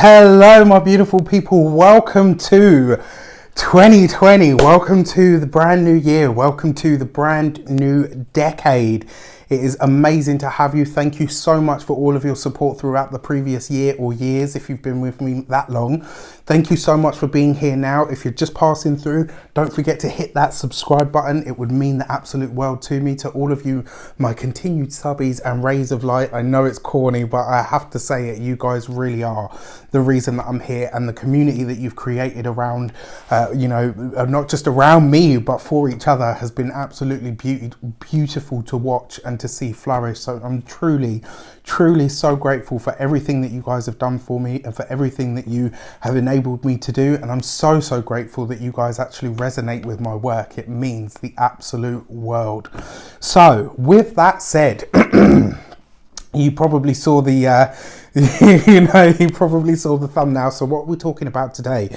Hello, my beautiful people. Welcome to 2020. Welcome to the brand new year. Welcome to the brand new decade. It is amazing to have you. Thank you so much for all of your support throughout the previous year or years. If you've been with me that long, thank you so much for being here now. If you're just passing through, don't forget to hit that subscribe button. It would mean the absolute world to me. To all of you, my continued subbies and rays of light. I know it's corny, but I have to say it. You guys really are the reason that I'm here, and the community that you've created around, not just around me, but for each other has been absolutely beautiful to watch and to see flourish. So I'm truly so grateful for everything that you guys have done for me and for everything that you have enabled me to do. And I'm so grateful that you guys actually resonate with my work. It means the absolute world. So with that said, you probably saw the you probably saw the thumbnail. So what we're talking about today,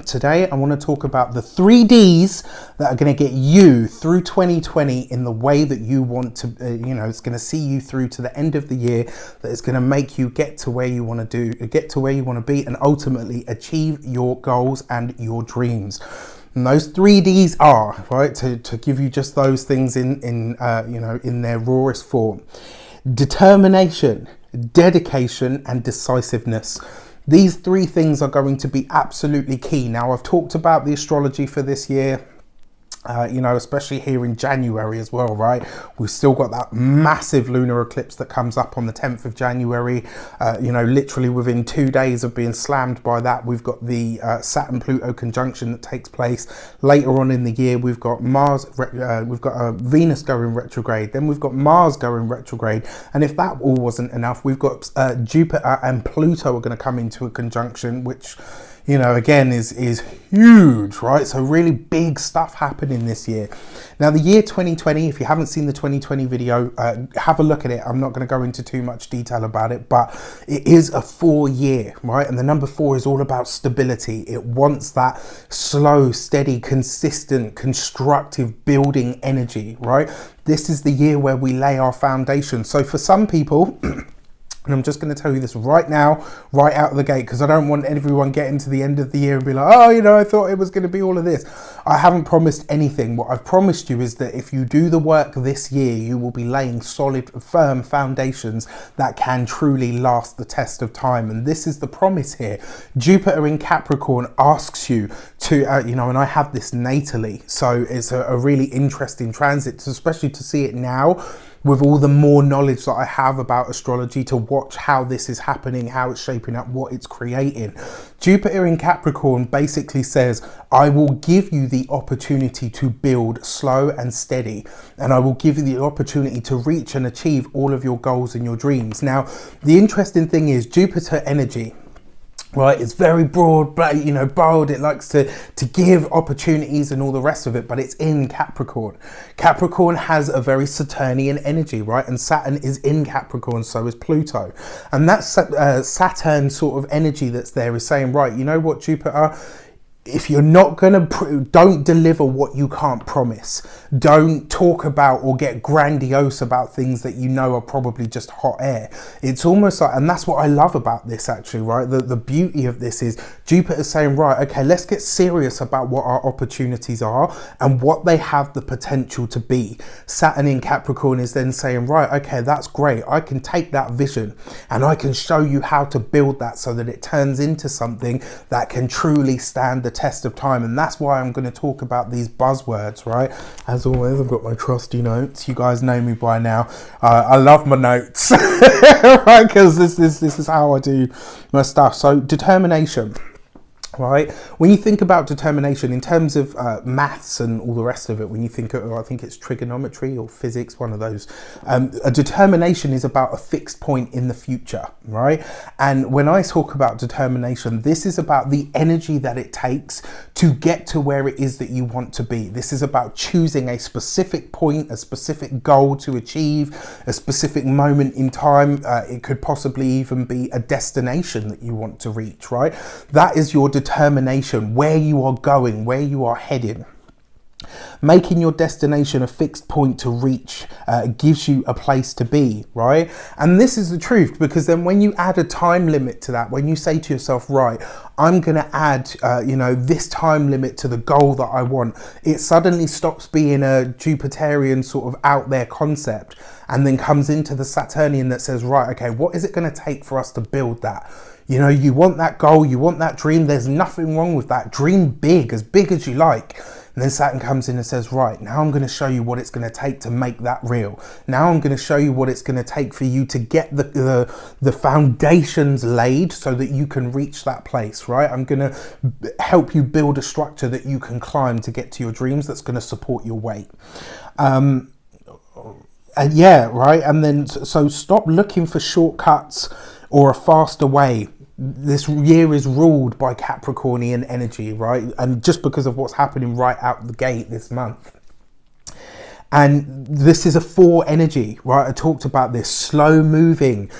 today I want to talk about the 3Ds that are going to get you through 2020 in the way that you want to, it's going to see you through to the end of the year, that is going to make you get to where you want to be, and ultimately achieve your goals and your dreams. And those 3Ds are, right, to give you just those things in their rawest form: determination, dedication, and decisiveness. These three things are going to be absolutely key. Now, I've talked about the astrology for this year, especially here in January as well, right? We've still got that massive lunar eclipse that comes up on the 10th of January. Literally within 2 days of being slammed by that, we've got the Saturn-Pluto conjunction that takes place later on in the year. We've got Venus going retrograde, then we've got Mars going retrograde. And if that all wasn't enough, we've got Jupiter and Pluto are going to come into a conjunction, which again is huge, right? So really big stuff happening this year. Now, the year 2020, if you haven't seen the 2020 video, have a look at it. I'm not going to go into too much detail about it, but it is a 4-year, right? And the number 4 is all about stability. It wants that slow, steady, consistent, constructive building energy, right? This is the year where we lay our foundation. So for some people, and I'm just going to tell you this right now, right out of the gate, because I don't want everyone getting to the end of the year and be like, I thought it was going to be all of this. I haven't promised anything. What I've promised you is that if you do the work this year, you will be laying solid, firm foundations that can truly last the test of time. And this is the promise here. Jupiter in Capricorn asks you to, and I have this natally. So it's a really interesting transit, especially to see it now, with all the more knowledge that I have about astrology, to watch how this is happening, how it's shaping up, what it's creating. Jupiter in Capricorn basically says, I will give you the opportunity to build slow and steady, and I will give you the opportunity to reach and achieve all of your goals and your dreams. Now, the interesting thing is Jupiter energy, right, it's very broad, bold. It likes to give opportunities and all the rest of it, but it's in Capricorn. Capricorn has a very Saturnian energy, right? And Saturn is in Capricorn, so is Pluto. And that Saturn sort of energy that's there is saying, right, you know what, Jupiter, if you're not don't deliver what you can't promise. Don't talk about or get grandiose about things that you know are probably just hot air. It's almost like, and that's what I love about this actually, right? The beauty of this is Jupiter saying, right, okay, let's get serious about what our opportunities are and what they have the potential to be. Saturn in Capricorn is then saying, right, okay, that's great. I can take that vision and I can show you how to build that so that it turns into something that can truly stand the test of time. And that's why I'm going to talk about these buzzwords, right? As always, I've got my trusty notes. You guys know me by now. I love my notes, right? Because this is how I do my stuff. So determination. Right, when you think about determination in terms of maths and all the rest of it, when you think of, I think it's trigonometry or physics, one of those, a determination is about a fixed point in the future, right? And when I talk about determination, this is about the energy that it takes to get to where it is that you want to be. This is about choosing a specific point, a specific goal to achieve, a specific moment in time. It could possibly even be a destination that you want to reach, right? That is your determination, where you are going, where you are heading. Making your destination a fixed point to reach gives you a place to be, right? And this is the truth, because then when you add a time limit to that, when you say to yourself, right, I'm going to add, this time limit to the goal that I want, it suddenly stops being a Jupiterian sort of out there concept and then comes into the Saturnian that says, right, okay, what is it going to take for us to build that? You know, you want that goal, you want that dream. There's nothing wrong with that. Dream big as you like. And then Saturn comes in and says, right, now I'm going to show you what it's going to take to make that real. Now I'm going to show you what it's going to take for you to get the foundations laid so that you can reach that place, right? I'm going to help you build a structure that you can climb to get to your dreams that's going to support your weight. And yeah, right. And then so stop looking for shortcuts or a faster way. This year is ruled by Capricornian energy, right? And just because of what's happening right out the gate this month. And this is a 4 energy, right? I talked about this slow moving,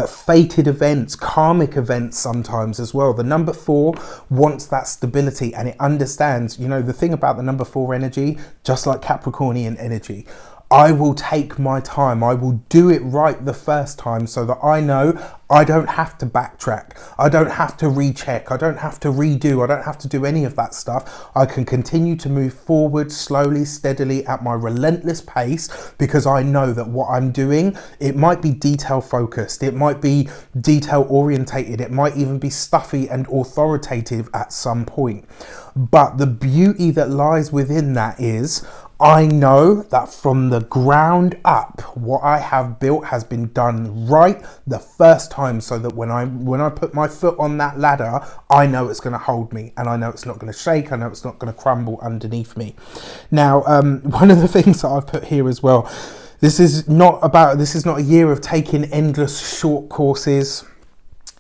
fated events, karmic events sometimes as well. The number 4 wants that stability, and it understands, you know, the thing about the number 4 energy, just like Capricornian energy, I will take my time. I will do it right the first time so that I know I don't have to backtrack. I don't have to recheck. I don't have to redo. I don't have to do any of that stuff. I can continue to move forward slowly, steadily at my relentless pace, because I know that what I'm doing, it might be detail focused. It might be detail orientated. It might even be stuffy and authoritative at some point. But the beauty that lies within that is, I know that from the ground up, what I have built has been done right the first time, so that when I put my foot on that ladder, I know it's going to hold me, and I know it's not going to shake. I know it's not going to crumble underneath me. Now, one of the things that I've put here as well, this is not a year of taking endless short courses,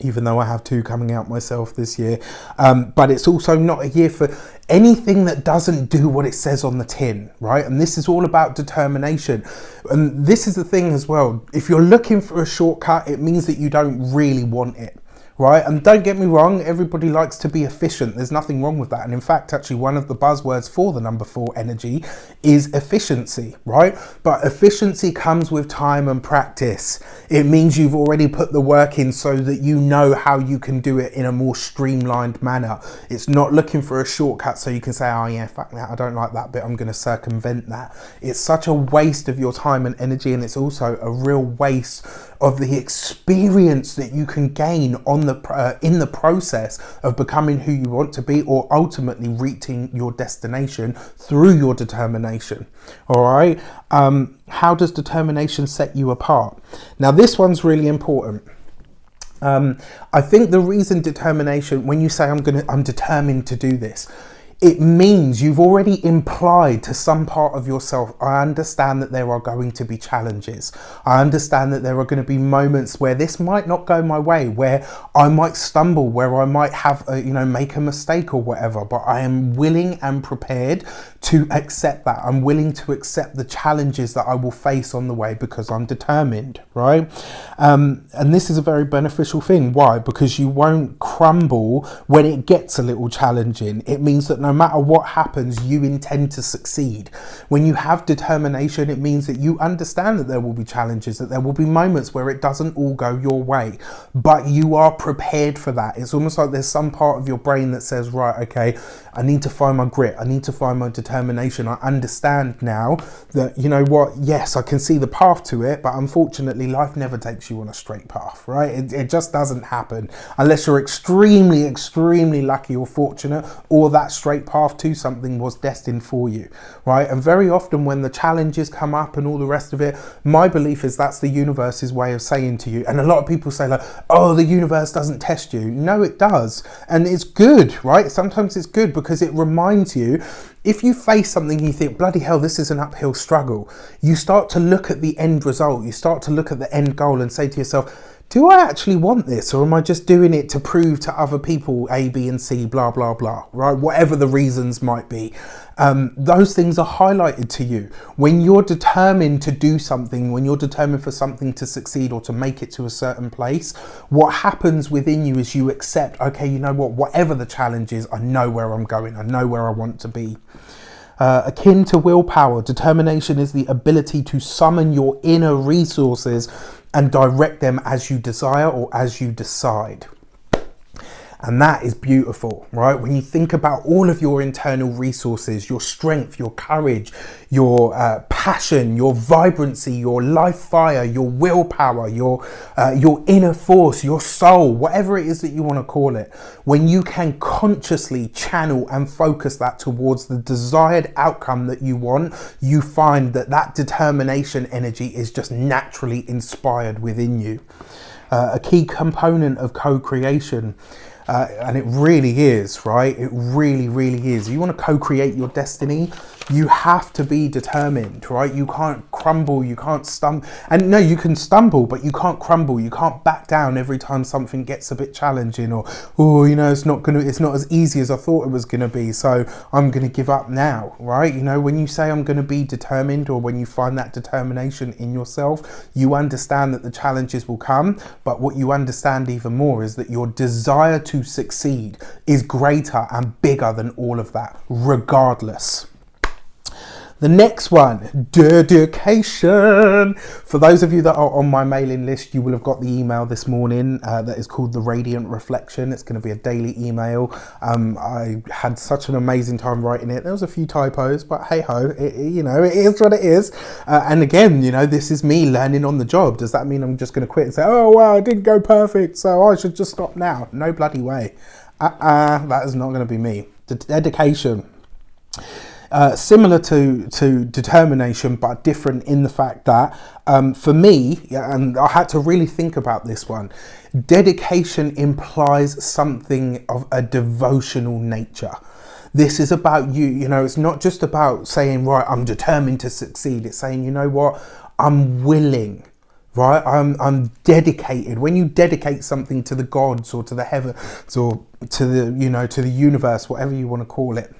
even though I have 2 coming out myself this year. But it's also not a year for anything that doesn't do what it says on the tin, right? And this is all about determination. And this is the thing as well. If you're looking for a shortcut, it means that you don't really want it. Right? And don't get me wrong, everybody likes to be efficient. There's nothing wrong with that. And in fact, actually, one of the buzzwords for the number 4 energy is efficiency, right? But efficiency comes with time and practice. It means you've already put the work in so that you know how you can do it in a more streamlined manner. It's not looking for a shortcut so you can say, oh yeah, fuck that, I don't like that bit, I'm going to circumvent that. It's such a waste of your time and energy, and it's also a real waste of the experience that you can gain on in the process of becoming who you want to be, or ultimately reaching your destination through your determination. All right. How does determination set you apart? Now, this one's really important. I think the reason determination, when you say I'm determined to do this, it means you've already implied to some part of yourself, I understand that there are going to be challenges. I understand that there are going to be moments where this might not go my way, where I might stumble, where I might have, make a mistake or whatever, but I am willing and prepared to accept that. I'm willing to accept the challenges that I will face on the way because I'm determined, right? And this is a very beneficial thing. Why? Because you won't crumble when it gets a little challenging. It means that no matter what happens, you intend to succeed. When you have determination, it means that you understand that there will be challenges, that there will be moments where it doesn't all go your way, but you are prepared for that. It's almost like there's some part of your brain that says, right, okay, I need to find my grit. I need to find my determination. I understand now that, you know what, yes, I can see the path to it, but unfortunately life never takes you on a straight path, right? It just doesn't happen unless you're extremely, extremely lucky or fortunate, or that straight path to something was destined for you, right? And very often when the challenges come up and all the rest of it, my belief is that's the universe's way of saying to you. And a lot of people say like, oh, the universe doesn't test you. No, it does. And it's good, right? Sometimes it's good because it reminds you, if you face something and you think, bloody hell, this is an uphill struggle, you start to look at the end result. You start to look at the end goal and say to yourself, do I actually want this, or am I just doing it to prove to other people A, B, and C, blah, blah, blah, right? Whatever the reasons might be. Those things are highlighted to you. When you're determined to do something, when you're determined for something to succeed or to make it to a certain place, what happens within you is you accept, okay, you know what, whatever the challenge is, I know where I'm going. I know where I want to be. Akin to willpower, determination is the ability to summon your inner resources and direct them as you desire or as you decide. And that is beautiful, right? When you think about all of your internal resources, your strength, your courage, your passion, your vibrancy, your life fire, your willpower, your inner force, your soul, whatever it is that you want to call it, when you can consciously channel and focus that towards the desired outcome that you want, you find that that determination energy is just naturally inspired within you. A key component of co-creation. And it really is, right? It really, really is. You want to co-create your destiny, you have to be determined, right? You can't crumble, you can't stumble. And no, you can stumble, but you can't crumble. You can't back down every time something gets a bit challenging, or, oh, you know, it's not as easy as I thought it was going to be, so I'm going to give up now, right? You know, when you say I'm going to be determined, or when you find that determination in yourself, you understand that the challenges will come, but what you understand even more is that your desire to succeed is greater and bigger than all of that, regardless. The next one, dedication. For those of you that are on my mailing list, you will have got the email this morning that is called the Reydiant Reflection. It's going to be a daily email. I had such an amazing time writing it. There was a few typos, but hey ho, you know, it is what it is. And again, you know, this is me learning on the job. Does that mean I'm just going to quit and say, oh, well, it didn't go perfect, so I should just stop now? No bloody way. That is not going to be me. The dedication. Similar to determination, but different in the fact that for me, and I had to really think about this one, dedication implies something of a devotional nature. This is about you know, it's not just about saying, right, I'm determined to succeed. It's saying, you know what, I'm willing. Right, I'm dedicated. When you dedicate something to the gods or to the heavens or to the, you know, to the universe, whatever you want to call it,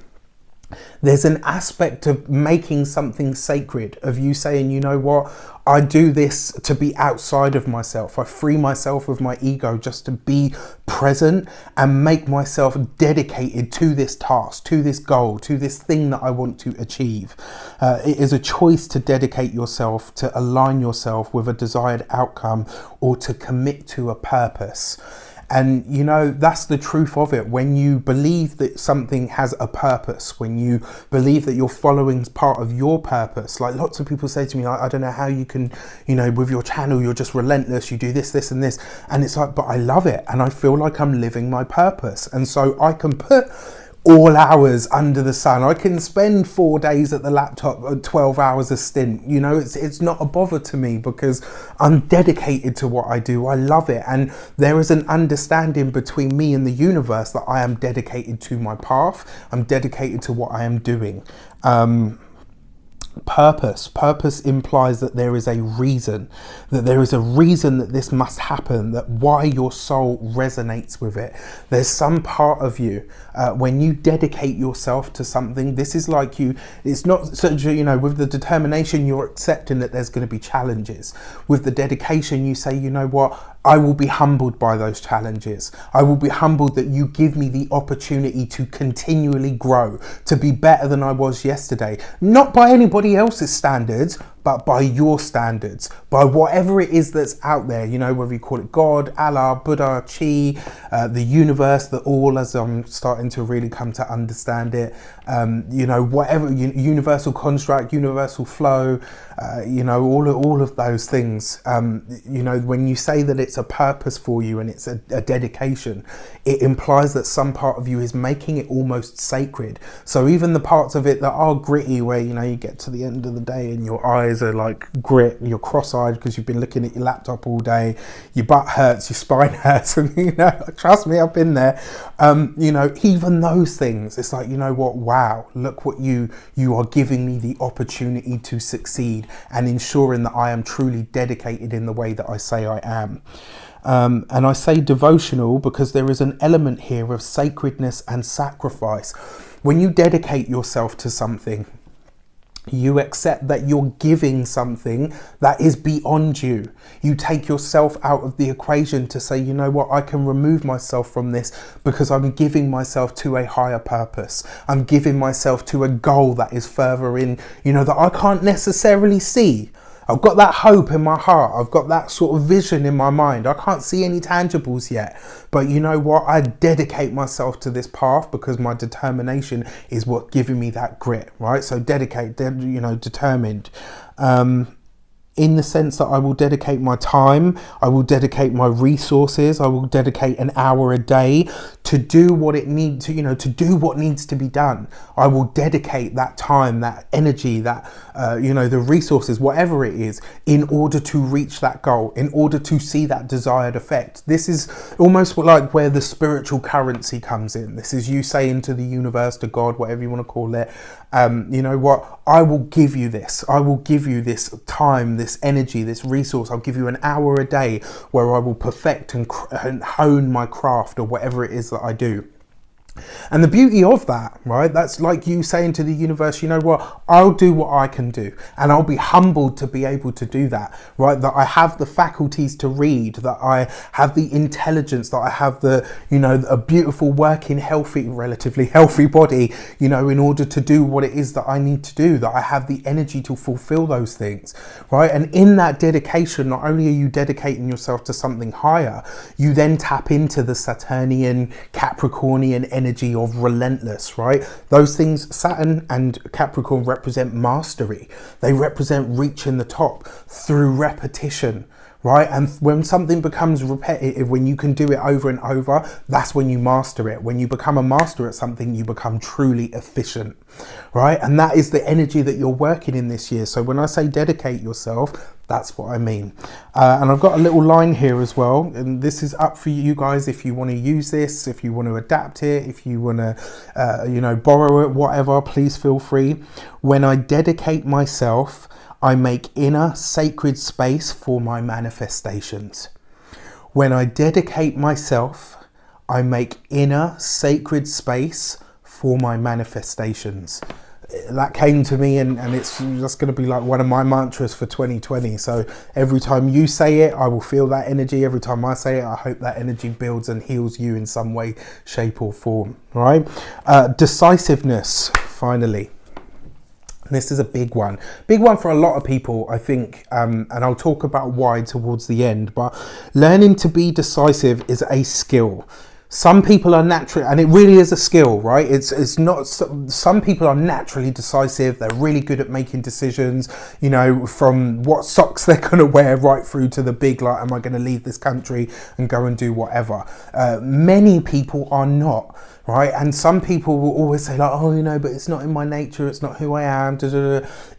there's an aspect of making something sacred, of you saying, you know what, I do this to be outside of myself. I free myself of my ego just to be present and make myself dedicated to this task, to this goal, to this thing that I want to achieve. It is a choice to dedicate yourself, to align yourself with a desired outcome, or to commit to a purpose. And, you know, that's the truth of it. When you believe that something has a purpose, when you believe that you're following part of your purpose, like lots of people say to me, I don't know how you can, you know, with your channel, you're just relentless. You do this, this and this. And it's like, but I love it. And I feel like I'm living my purpose. And so I can put all hours under the sun. I can spend 4 days at the laptop, 12 hours a stint. You know, it's not a bother to me because I'm dedicated to what I do. I love it. And there is an understanding between me and the universe that I am dedicated to my path. I'm dedicated to what I am doing. Purpose implies that there is a reason, that this must happen, that why your soul resonates with it. There's some part of you, when you dedicate yourself to something, this is like it's not such a, you know, with the determination, you're accepting that there's going to be challenges. With the dedication, you say, you know what, I will be humbled by those challenges. I will be humbled that you give me the opportunity to continually grow, to be better than I was yesterday. Not by anybody else's standards, but by your standards, by whatever it is that's out there, you know, whether you call it God, Allah, Buddha, Chi, the universe, the all, as I'm starting to really come to understand it, you know, whatever, universal construct, universal flow, you know, all of those things. You know, when you say that it's a purpose for you and it's a dedication, it implies that some part of you is making it almost sacred. So even the parts of it that are gritty, where, you know, you get to the end of the day and your eyes are like grit, you're cross-eyed because you've been looking at your laptop all day, your butt hurts, your spine hurts, and, you know, trust me, I've been there. You know, even those things, it's like, you know what, wow, look what you are giving me the opportunity to succeed and ensuring that I am truly dedicated in the way that I say I am. And I say devotional because there is an element here of sacredness and sacrifice. When you dedicate yourself to something, You accept that you're giving something that is beyond you. You take yourself out of the equation to say, you know what, I can remove myself from this because I'm giving myself to a higher purpose. I'm giving myself to a goal that is further in, you know, that I can't necessarily see. I've got that hope in my heart. I've got that sort of vision in my mind. I can't see any tangibles yet. But you know what? I dedicate myself to this path because my determination is what's giving me that grit, right? So determined. In the sense that I will dedicate my time, I will dedicate my resources, I will dedicate an hour a day to do what it needs to, to do what needs to be done. I will dedicate that time, that energy, that, the resources, whatever it is, in order to reach that goal, in order to see that desired effect. This is almost like where the spiritual currency comes in. This is you saying to the universe, to God, whatever you want to call it, you know what, I will give you this. I will give you this time, this energy, this resource. I'll give you an hour a day where I will perfect and hone my craft or whatever it is that I do. And the beauty of that, right, that's like you saying to the universe, you know what, I'll do what I can do, and I'll be humbled to be able to do that, right, that I have the faculties to read, that I have the intelligence, that I have the, a beautiful working, relatively healthy body, in order to do what it is that I need to do, that I have the energy to fulfill those things, right? And in that dedication, not only are you dedicating yourself to something higher, you then tap into the Saturnian, Capricornian energy of relentless, right? Those things, Saturn and Capricorn, represent mastery. They represent reaching the top through repetition, right? And when something becomes repetitive, when you can do it over and over, that's when you master it. When you become a master at something, you become truly efficient, right? And that is the energy that you're working in this year. So when I say dedicate yourself, that's what I mean. And I've got a little line here as well, and this is up for you guys if you want to use this, if you want to adapt it, if you want to, borrow it, whatever, please feel free. When I dedicate myself, I make inner sacred space for my manifestations. When I dedicate myself, I make inner sacred space for my manifestations. That came to me, and it's just going to be like one of my mantras for 2020. So every time you say it, I will feel that energy. Every time I say it, I hope that energy builds and heals you in some way, shape or form, right? Decisiveness, finally. This is a big one for a lot of people, I think, and I'll talk about why towards the end, but learning to be decisive is a skill. Some people are naturally, and it really is a skill, right? It's not, some people are naturally decisive. They're really good at making decisions, from what socks they're going to wear right through to the big, like, am I going to leave this country and go and do whatever? Many people are not. Right, and some people will always say like, oh, but it's not in my nature, it's not who I am,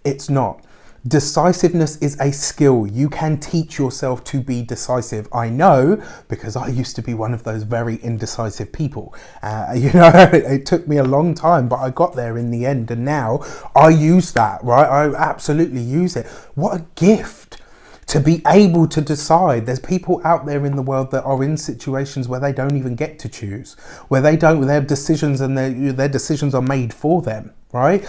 It's not. Decisiveness is a skill. You can teach yourself to be decisive. I know, because I used to be one of those very indecisive people. It took me a long time, but I got there in the end, and now I use that, right? I absolutely use it. What a gift to be able to decide. There's people out there in the world that are in situations where they don't even get to choose, where their decisions and their decisions are made for them, right?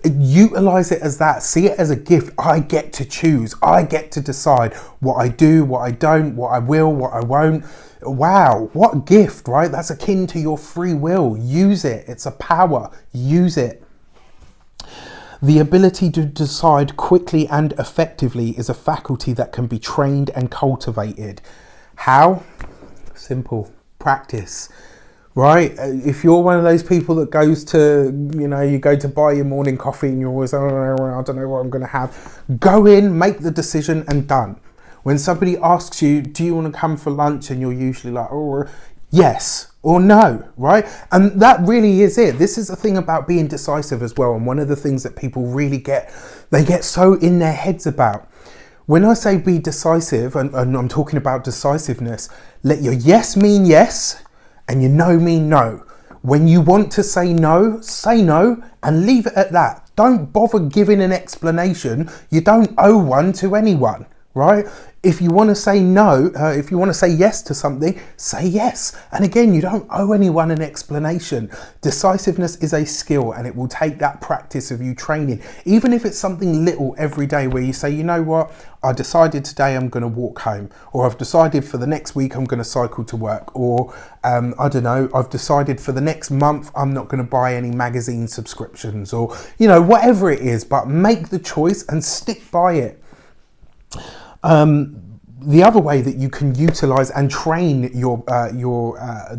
Utilize it as that. See it as a gift. I get to choose. I get to decide what I do, what I don't, what I will, what I won't. Wow, what a gift, right? That's akin to your free will. Use it. It's a power. Use it. The ability to decide quickly and effectively is a faculty that can be trained and cultivated. How? Simple. Practice. Right? If you're one of those people that goes to, you go to buy your morning coffee and you're always, I don't know what I'm going to have. Go in, make the decision and done. When somebody asks you, do you want to come for lunch? And you're usually like, oh, yes. Or no, right? And that really is it. This is the thing about being decisive as well. And one of the things that people really get so in their heads about. When I say be decisive, and I'm talking about decisiveness, let your yes mean yes and your no mean no. When you want to say no and leave it at that. Don't bother giving an explanation. You don't owe one to anyone. right? If you want to say no, if you want to say yes to something, say yes. And again, you don't owe anyone an explanation. Decisiveness is a skill, and it will take that practice of you training. Even if it's something little every day where you say, you know what, I decided today I'm going to walk home, or I've decided for the next week I'm going to cycle to work, or I don't know, I've decided for the next month I'm not going to buy any magazine subscriptions, or, you know, whatever it is, but make the choice and stick by it. The other way that you can utilize and train your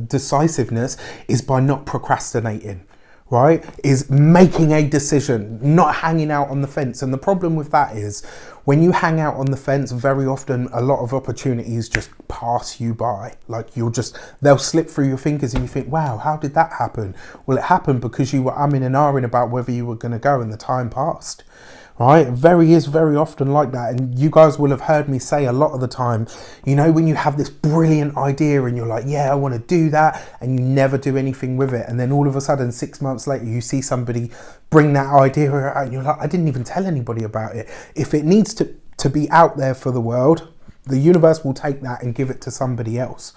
decisiveness is by not procrastinating, right? Is making a decision, not hanging out on the fence. And the problem with that is when you hang out on the fence, very often a lot of opportunities just pass you by. Like they'll slip through your fingers and you think, wow, how did that happen? Well, it happened because you were umming and ahhing about whether you were going to go and the time passed. Right, is very often like that, and you guys will have heard me say a lot of the time, you know, when you have this brilliant idea and you're like, yeah, I want to do that, and you never do anything with it, and then all of a sudden 6 months later you see somebody bring that idea out and you're like, I didn't even tell anybody about it. If it needs to be out there for the world, the universe will take that and give it to somebody else.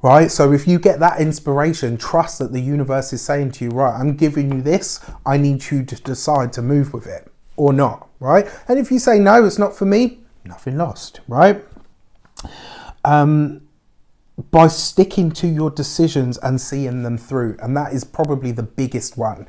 Right, so if you get that inspiration, trust that the universe is saying to you, right, I'm giving you this, I need you to decide to move with it or not, right? And if you say, no, it's not for me, nothing lost, right? By sticking to your decisions and seeing them through. And that is probably the biggest one,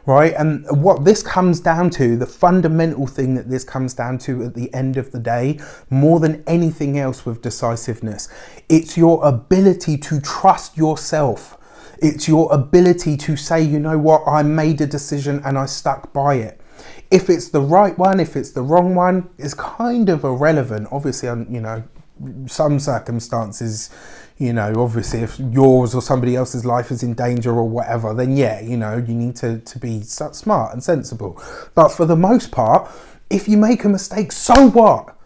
right? And what this comes down to, the fundamental thing that this comes down to at the end of the day, more than anything else with decisiveness, it's your ability to trust yourself. It's your ability to say, you know what, I made a decision and I stuck by it. If it's the right one, if it's the wrong one, is kind of irrelevant. Obviously, you know, some circumstances, you know, obviously if yours or somebody else's life is in danger or whatever, then yeah, you know, you need to be smart and sensible. But for the most part, if you make a mistake, so what?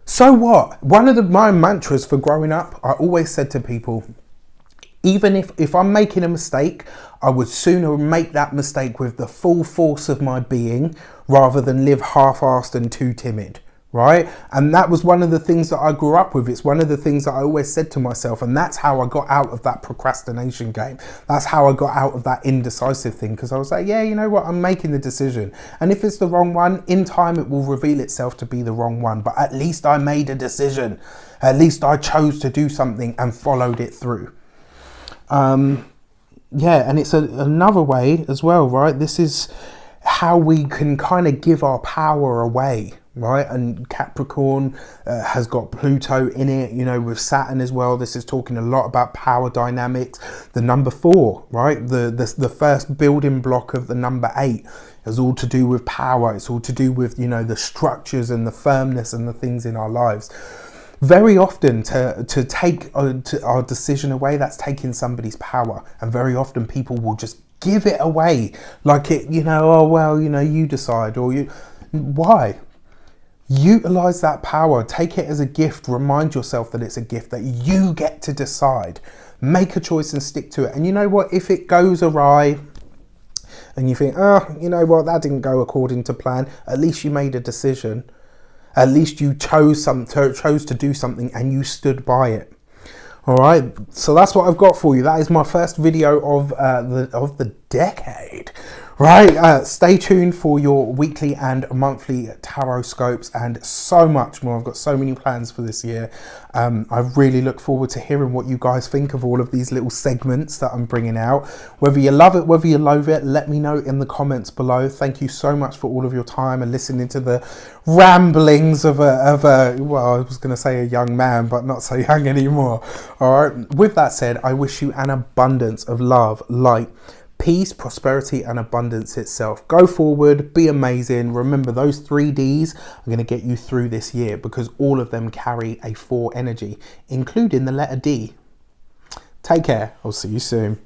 So what? One of my mantras for growing up, I always said to people, even if I'm making a mistake, I would sooner make that mistake with the full force of my being rather than live half-assed and too timid, right? And that was one of the things that I grew up with. It's one of the things that I always said to myself, and that's how I got out of that procrastination game. That's how I got out of that indecisive thing, because I was like, yeah, you know what, I'm making the decision. And if it's the wrong one, in time it will reveal itself to be the wrong one, but at least I made a decision. At least I chose to do something and followed it through. Yeah, and it's another way as well, right? This is how we can kind of give our power away, right? And Capricorn has got Pluto in it, you know, with Saturn as well. This is talking a lot about power dynamics. The number 4, right? The first building block of the number 8 is all to do with power. It's all to do with, you know, the structures and the firmness and the things in our lives. Very often to take our decision away, that's taking somebody's power. And very often people will just give it away. Like it, you know, oh, well, you know, you decide, or you, why? Utilize that power, take it as a gift, remind yourself that it's a gift, that you get to decide. Make a choice and stick to it. And you know what, if it goes awry and you think, oh, you know what, that didn't go according to plan, at least you made a decision. At least you chose to do something and you stood by it. All right, so that's what I've got for you. That is my first video of the decade. Right, stay tuned for your weekly and monthly tarot scopes and so much more. I've got so many plans for this year. I really look forward to hearing what you guys think of all of these little segments that I'm bringing out. Whether you love it, whether you loathe it, let me know in the comments below. Thank you so much for all of your time and listening to the ramblings of a well, I was going to say a young man, but not so young anymore. All right, with that said, I wish you an abundance of love, light, peace, prosperity, and abundance itself. Go forward, be amazing. Remember, those 3 Ds are going to get you through this year because all of them carry a 4 energy, including the letter D. Take care. I'll see you soon.